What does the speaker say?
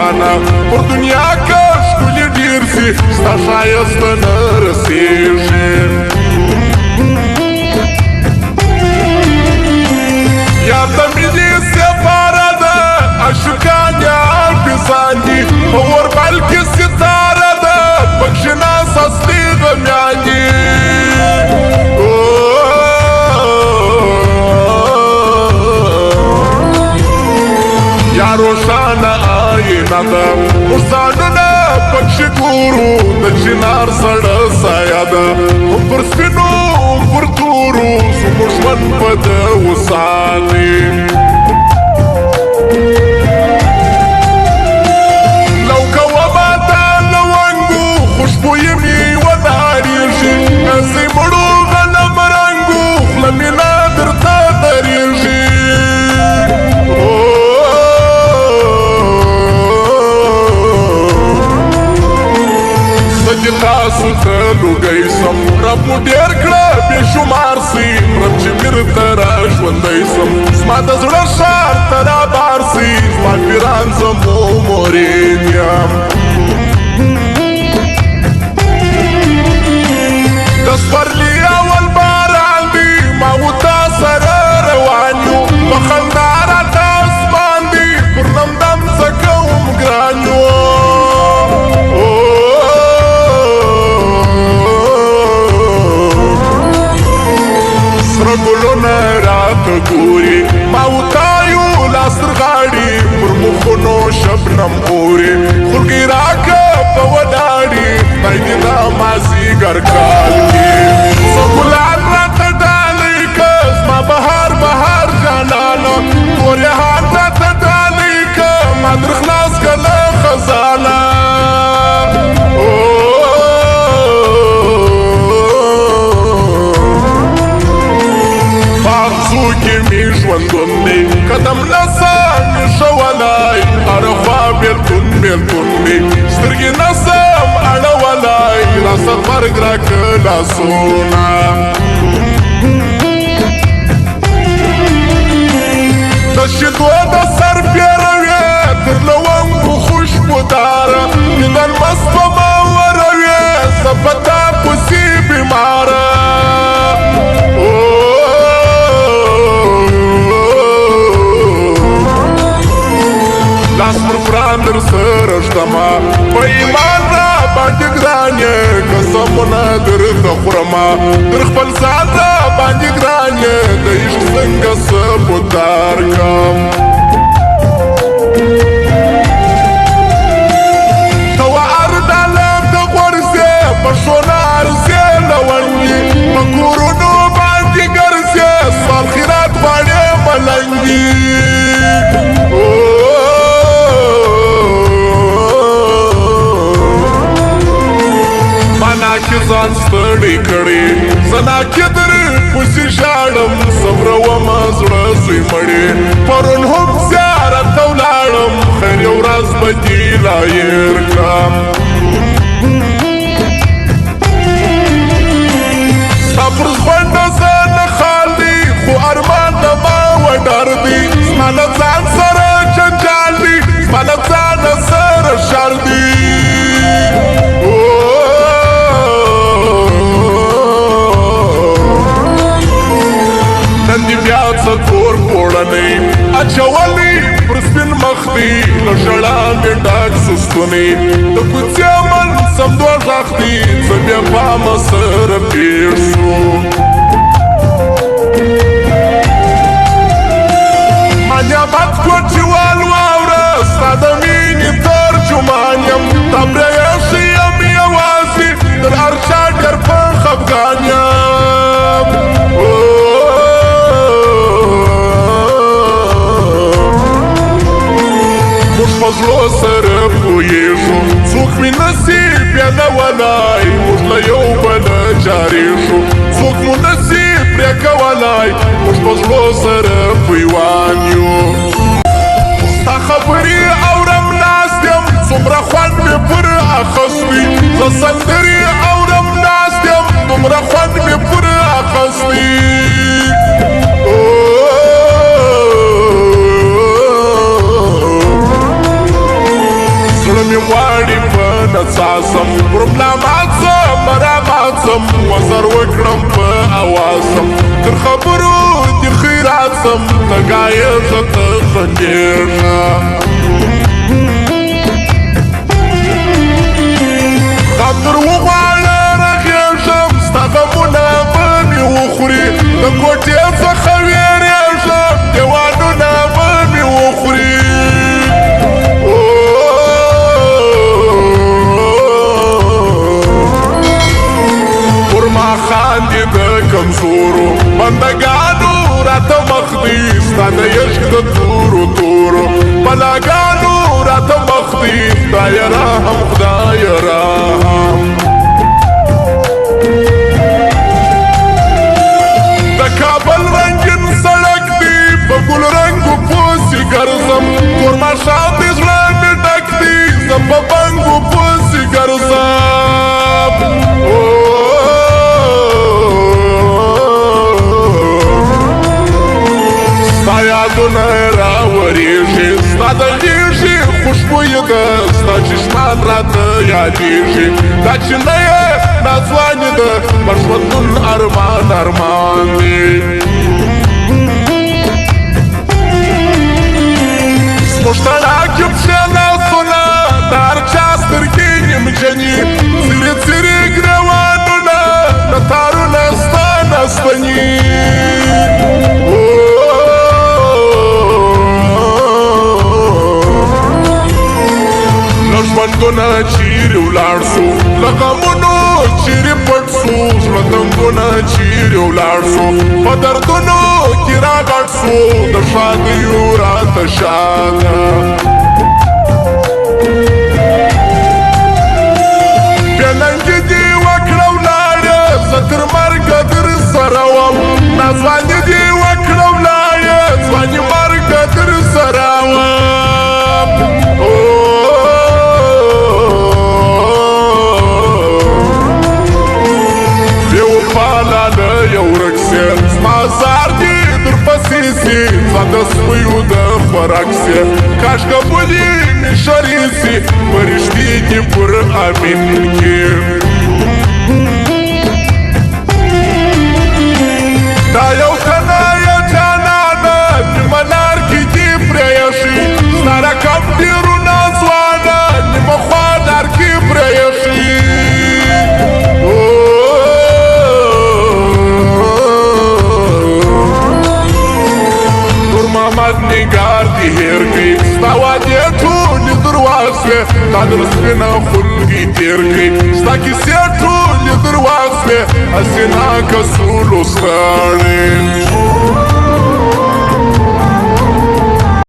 روښانه پر دنیا که ښکلي ډېر سي ستا ښایست ته نه رسېږي یاد د مینې سپاره ده عاشقان یې حافظان دي په اوربل کې ستاره ده پکښې ناست اصلي غمیان دي یا روښانه آینه ده موږ ځانونه پکښې ګورو د چنار سړه سایه ده هم پر سپینو هم پر تورو زموږ ژوند په ده وساتي لو کومه دا لونګو خوشبویې مې ودارېږي نسې مړو غنم رنګو خوله مې نه درته درېږي تاسو ته لوګی سم رب مو ډېر کړه بې شمار سي رب چې بېرته را ژوندی سم زما د زړه ښار ته رابار سي زما پیران زمو مرید یم د سپرلي اول باران دی ما و تا سره روان یو په خندا راته اسمان دی پر دمدم څه کوم ګران یو ګلونه راته ګوري ما وتایو لاس ترغاړي پر مخونو شبنم اوري خلګي راکه په وډاړي خدای دې دا مازدیګر کال کې څه ګلان راته ډالۍ که زما بهار بهار جانانه ګورهان راته ډالۍ که ما در خلاص که له خزانه ژوندون دی قدم نسم ایښولی هره خوا بېلتون بېلتون دی سترګې نسم اړولی راسه غبرګ راکه لاسونه د شیدو د سر پیروې تر لونګو خوشبوداره دیدن مست په ما وروې زه په تا پسې بیماره لاس پر پران در سره شتمه په ایمان را باندې ګران یې قسمونه درته خورمه در خپل ځان را باندې ګران یې د عشق څنګه ثبوتدار کړم ته وار ډالم د غورځې په شونه ارزې لونګي په کورونو باندې ګرځې سوال خیرات غواړې ملنګي ځان ستړی کړی زنا کې در پسې ژاړم صبرومه زړه زوی مړې پرون هم زیارت ته ولاړم خیر یو ورځ به دې لایر کړم ستا پر ژونده زه نه خال دی خو ارمان د ما وډار دی زما له ځان سره جنجال دی زما له ځانه سره شر دی کور پوړنی اچولی پر سپین مخ دی له ژړا مې ډک سستونی د کوڅې من سمدو غږ دی زه بیا پامه سره پیښ شو ما نیابت کوچوال واوره ستا د مینې ترجمان یم تا پرېښی یم یوازې تر هر چا ډېر په خفګان یم په زړو سره پوهېږو څوک مې نصیب بیا نه ولی موږ له یو بله جارېږو څوک مو نصیب پرې کولی موږ په زړو سره پیوان یو ستا خبرې اورم ناست یم څومره خوند مې پر اخیستی زه سندرې اورم ناست یم دومره خوند مې پر اخیستی سم ورملا ماتسم مرا ماتسم وزر وکړم په اواسم تر خبرو دي خیرات سم تګای زت خنجرنا خاطر وغواړه رخیږم ستا غمونه به مې وخوري د کوټې څخه ویرېږم دیوالونه به مې وخوري پر ما خاندي د کمزورو بندګانو راته مخ دي ستا د عشق د تورو تورو بلاګانو راته مخ دي خدای رحم خدای رحم د کابل رنګین سړک دی په ګل رنګو پوسې ګرځم تور ماښام د زړه مې ډک دی زه په بنګو پوسې ګرځم ستا یادونه راورېږي ستا د غېږې خوشبویه ده ستا چشمان راته یادېږي دا چې نه یې ناځوانې ده پر ژوندون ارمان ارمان دی زموږ تڼاکې پښې لاسونه د هر چا سترګې نیمجنې څیرې څیرې ګرېوانونه د تارونه ستا نستني ژوندونه چیرې ولاړ سو له غمونو چیرې پټ سو زړه تنګونه چیرې ولاړ سو په دردونو کې راګډ سو د ښادیو راته شاته بیا ننګې دې وکړه ولاړې زه تر مرګه در سره وم ناځواني دې وکړه ولاړې ځواني مرګه در سره وم زار دی در پسې سي زده سپیو د خوراک سي کاشکه بولي مې شرې سي فرشتې دې پر امین کې دا یو کنایه جانانه نیمه لار کې دې پرېښي ستا رقم ډېرونه ځوانه نیمه خوا لار کې پرېښي نگار دی هیر کئی ستا وادی ټولې درواغ سوې تا در سپینه خلګي تیر کئی ستا کیسې ټولې درواغ سوې هسې ناکه سولو ستړې